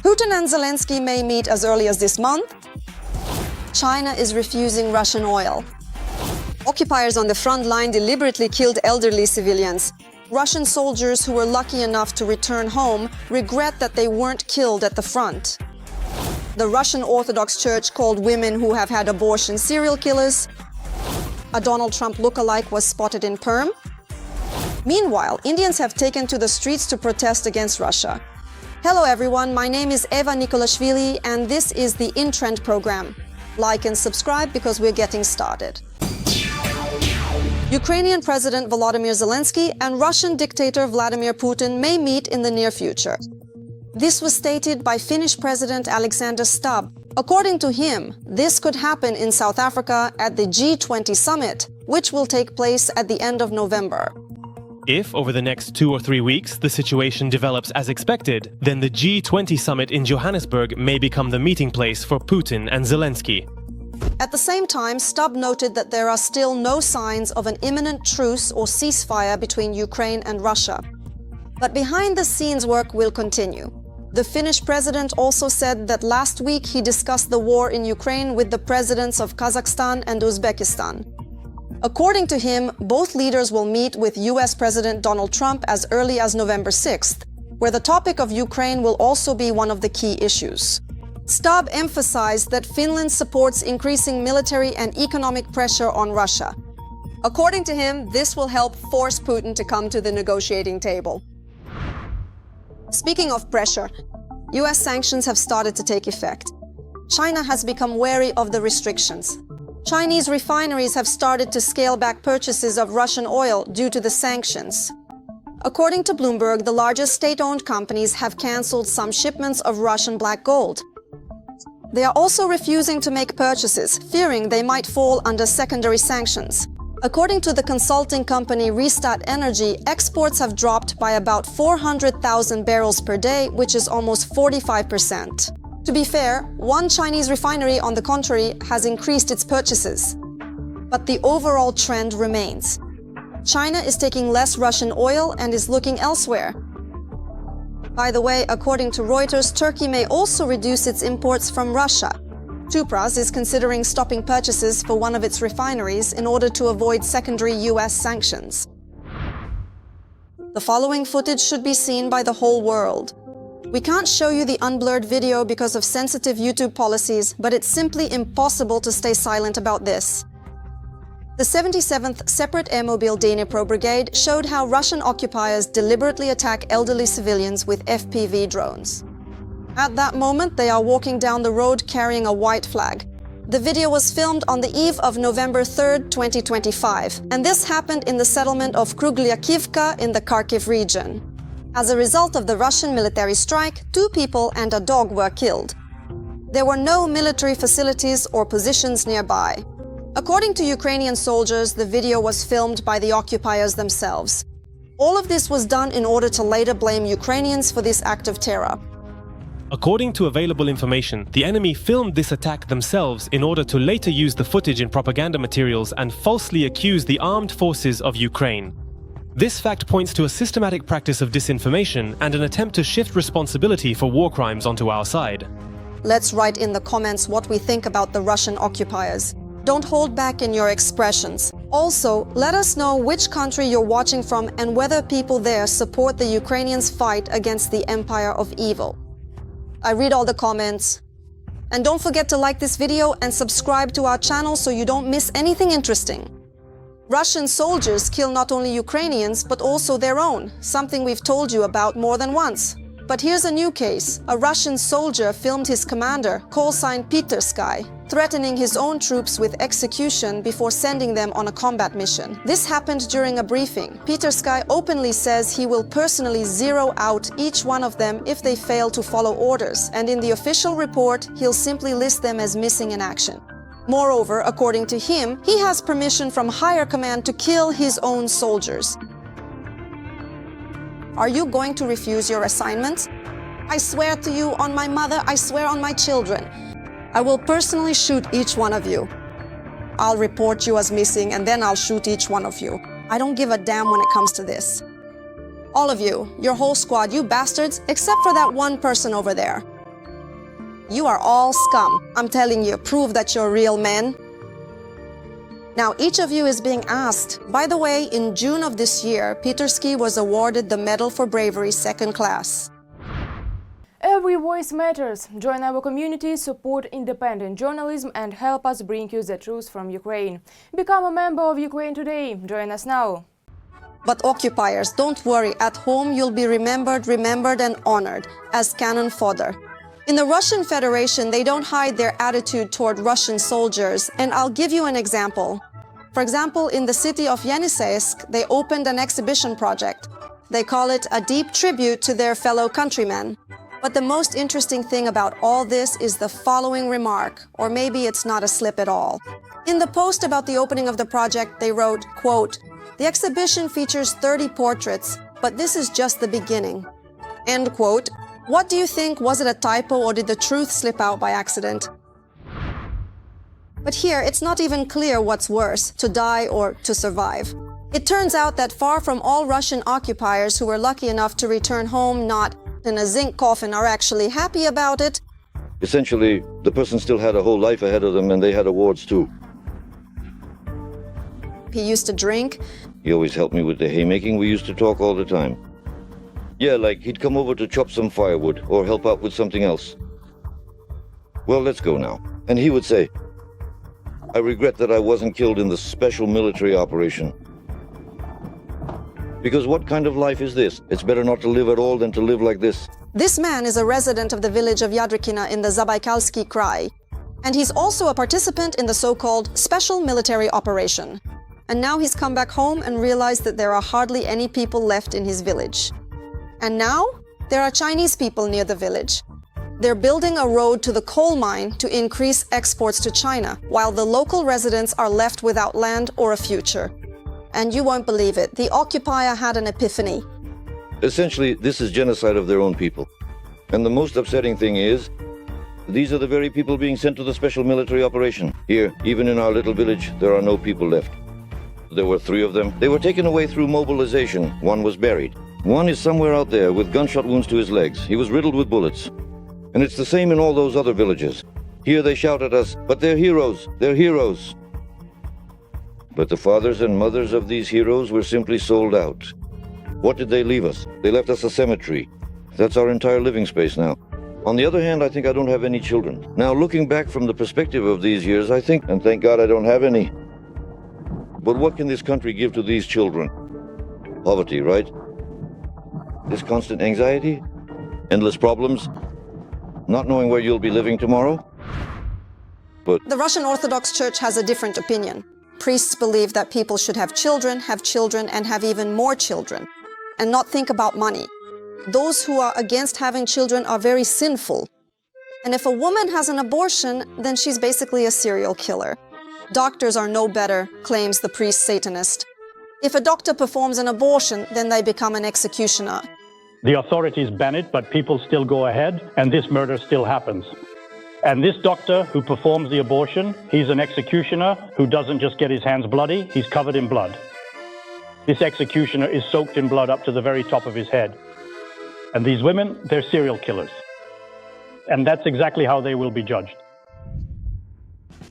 Putin and Zelenskyy may meet as early as this month. China is refusing Russian oil. Occupiers on the front line deliberately killed elderly civilians. Russian soldiers who were lucky enough to return home regret that they weren't killed at the front. The Russian Orthodox Church called women who have had abortions serial killers. A Donald Trump lookalike was spotted in Perm. Meanwhile, Indians have taken to the streets to protest against Russia. Hello everyone, my name is Eva Nikolashvili and this is the In Trend program. Like and subscribe because we're getting started. Ukrainian President Volodymyr Zelenskyy and Russian dictator Vladimir Putin may meet in the near future. This was stated by Finnish President Alexander Stubb. According to him, this could happen in South Africa at the G20 summit, which will take place at the end of November. If, over the next 2 or 3 weeks, the situation develops as expected, then the G20 summit in Johannesburg may become the meeting place for Putin and Zelenskyy. At the same time, Stubb noted that there are still no signs of an imminent truce or ceasefire between Ukraine and Russia. But behind-the-scenes work will continue. The Finnish president also said that last week he discussed the war in Ukraine with the presidents of Kazakhstan and Uzbekistan. According to him, both leaders will meet with US President Donald Trump as early as November 6th, where the topic of Ukraine will also be one of the key issues. Stubb emphasized that Finland supports increasing military and economic pressure on Russia. According to him, this will help force Putin to come to the negotiating table. Speaking of pressure, US sanctions have started to take effect. China has become wary of the restrictions. Chinese refineries have started to scale back purchases of Russian oil due to the sanctions. According to Bloomberg, the largest state-owned companies have cancelled some shipments of Russian black gold. They are also refusing to make purchases, fearing they might fall under secondary sanctions. According to the consulting company Restart Energy, exports have dropped by about 400,000 barrels per day, which is almost 45%. To be fair, one Chinese refinery, on the contrary, has increased its purchases. But the overall trend remains. China is taking less Russian oil and is looking elsewhere. By the way, according to Reuters, Turkey may also reduce its imports from Russia. Tupras is considering stopping purchases for one of its refineries in order to avoid secondary US sanctions. The following footage should be seen by the whole world. We can't show you the unblurred video because of sensitive YouTube policies, but it's simply impossible to stay silent about this. The 77th Separate Air Mobile Dnipro Brigade showed how Russian occupiers deliberately attack elderly civilians with FPV drones. At that moment, they are walking down the road carrying a white flag. The video was filmed on the eve of November 3rd, 2025, and this happened in the settlement of Kruglyakivka in the Kharkiv region. As a result of the Russian military strike, 2 people and a dog were killed. There were no military facilities or positions nearby. According to Ukrainian soldiers, the video was filmed by the occupiers themselves. All of this was done in order to later blame Ukrainians for this act of terror. According to available information, the enemy filmed this attack themselves in order to later use the footage in propaganda materials and falsely accuse the armed forces of Ukraine. This fact points to a systematic practice of disinformation and an attempt to shift responsibility for war crimes onto our side. Let's write in the comments what we think about the Russian occupiers. Don't hold back in your expressions. Also, let us know which country you're watching from and whether people there support the Ukrainians' fight against the empire of evil. I read all the comments. And don't forget to like this video and subscribe to our channel so you don't miss anything interesting. Russian soldiers kill not only Ukrainians but also their own, something we've told you about more than once. But here's a new case. A Russian soldier filmed his commander, call-sign Petersky, threatening his own troops with execution before sending them on a combat mission. This happened during a briefing. Petersky openly says he will personally zero out each one of them if they fail to follow orders, and in the official report, he'll simply list them as missing in action. Moreover, according to him, he has permission from higher command to kill his own soldiers. Are you going to refuse your assignments? I swear to you, on my mother, I swear on my children. I will personally shoot each one of you. I'll report you as missing and then I'll shoot each one of you. I don't give a damn when it comes to this. All of you, your whole squad, you bastards, except for that one person over there. You are all scum. I'm telling you, prove that you're real men. Now, each of you is being asked. By the way, in June of this year, Petersky was awarded the Medal for Bravery, 2nd class. Every voice matters. Join our community, support independent journalism and help us bring you the truth from Ukraine. Become a member of Ukraine Today. Join us now. But occupiers, don't worry. At home, you'll be remembered and honored as cannon fodder. In the Russian Federation, they don't hide their attitude toward Russian soldiers, and I'll give you an example. For example, in the city of Yeniseisk, they opened an exhibition project. They call it a deep tribute to their fellow countrymen. But the most interesting thing about all this is the following remark, or maybe it's not a slip at all. In the post about the opening of the project, they wrote, quote, "The exhibition features 30 portraits, but this is just the beginning." End quote. What do you think? Was it a typo or did the truth slip out by accident? But here, it's not even clear what's worse, to die or to survive. It turns out that far from all Russian occupiers who were lucky enough to return home not in a zinc coffin are actually happy about it. Essentially, the person still had a whole life ahead of them and they had awards too. He used to drink. He always helped me with the haymaking. We used to talk all the time. Yeah, like he'd come over to chop some firewood or help out with something else. Well, let's go now. And he would say, "I regret that I wasn't killed in the special military operation." Because what kind of life is this? It's better not to live at all than to live like this. This man is a resident of the village of Yadrikina in the Zabaikalsky Krai. And he's also a participant in the so-called special military operation. And now he's come back home and realized that there are hardly any people left in his village. And now, there are Chinese people near the village. They're building a road to the coal mine to increase exports to China, while the local residents are left without land or a future. And you won't believe it, the occupier had an epiphany. Essentially, this is genocide of their own people. And the most upsetting thing is, these are the very people being sent to the special military operation. Here, even in our little village, there are no people left. There were 3 of them. They were taken away through mobilization. 1 was buried. 1 is somewhere out there with gunshot wounds to his legs. He was riddled with bullets. And it's the same in all those other villages. Here they shout at us, but they're heroes, they're heroes. But the fathers and mothers of these heroes were simply sold out. What did they leave us? They left us a cemetery. That's our entire living space now. On the other hand, I think I don't have any children. Now, looking back from the perspective of these years, I think, and thank God I don't have any. But what can this country give to these children? Poverty, right? This constant anxiety? Endless problems? Not knowing where you'll be living tomorrow? But The Russian Orthodox Church has a different opinion. Priests believe that people should have children, and have even more children, and not think about money. Those who are against having children are very sinful. And if a woman has an abortion, then she's basically a serial killer. Doctors are no better, claims the priest Satanist. If a doctor performs an abortion, then they become an executioner. The authorities ban it, but people still go ahead, and this murder still happens. And this doctor who performs the abortion, he's an executioner who doesn't just get his hands bloody, he's covered in blood. This executioner is soaked in blood up to the very top of his head. And these women, they're serial killers. And that's exactly how they will be judged.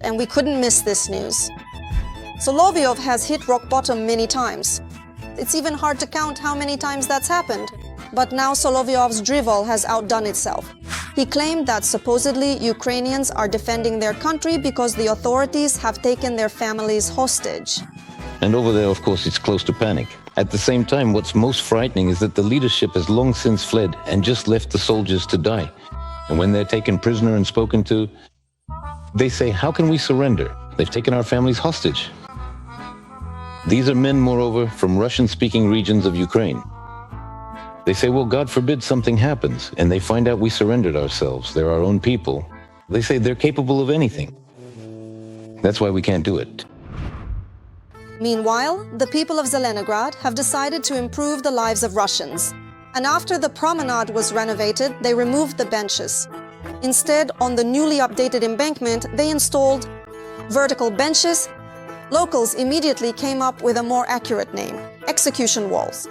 And we couldn't miss this news. Solovyov has hit rock bottom many times. It's even hard to count how many times that's happened. But now Solovyov's drivel has outdone itself. He claimed that supposedly Ukrainians are defending their country because the authorities have taken their families hostage. And over there, of course, it's close to panic. At the same time, what's most frightening is that the leadership has long since fled and just left the soldiers to die. And when they're taken prisoner and spoken to, they say, "How can we surrender? They've taken our families hostage." These are men, moreover, from Russian-speaking regions of Ukraine. They say, well, God forbid something happens, and they find out we surrendered ourselves. They're our own people. They say they're capable of anything. That's why we can't do it. Meanwhile, the people of Zelenograd have decided to improve the lives of Russians. And after the promenade was renovated, they removed the benches. Instead, on the newly updated embankment, they installed vertical benches. Locals immediately came up with a more accurate name: execution walls.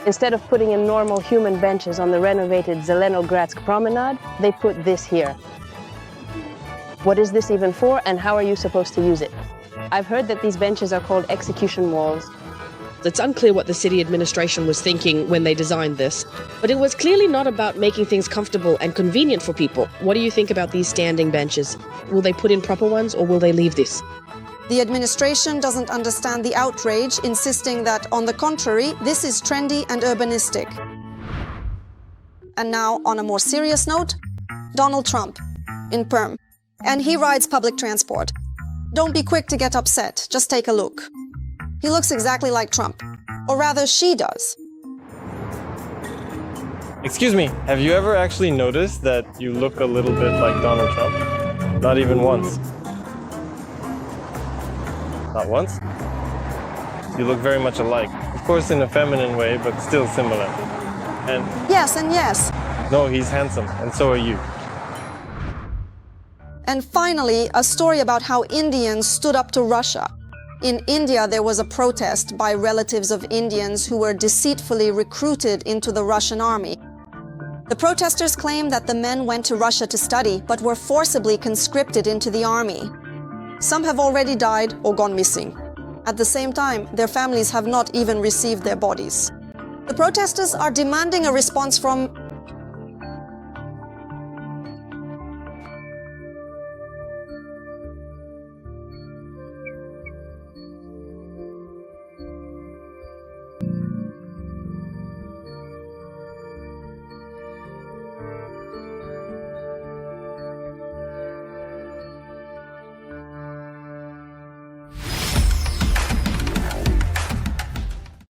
Instead of putting in normal human benches on the renovated Zelenogradsk promenade, they put this here. What is this even for, and how are you supposed to use it? I've heard that these benches are called execution walls. It's unclear what the city administration was thinking when they designed this, but it was clearly not about making things comfortable and convenient for people. What do you think about these standing benches? Will they put in proper ones, or will they leave this? The administration doesn't understand the outrage, insisting that, on the contrary, this is trendy and urbanistic. And now, on a more serious note, Donald Trump in Perm. And he rides public transport. Don't be quick to get upset, just take a look. He looks exactly like Trump. Or rather, she does. Excuse me, have you ever actually noticed that you look a little bit like Donald Trump? Not even once. Not once? You look very much alike. Of course in a feminine way, but still similar. And Yes and yes. no, he's handsome, and so are you. And finally, a story about how Indians stood up to Russia. In India, there was a protest by relatives of Indians who were deceitfully recruited into the Russian army. The protesters claim that the men went to Russia to study, but were forcibly conscripted into the army. Some have already died or gone missing. At the same time, their families have not even received their bodies. The protesters are demanding a response from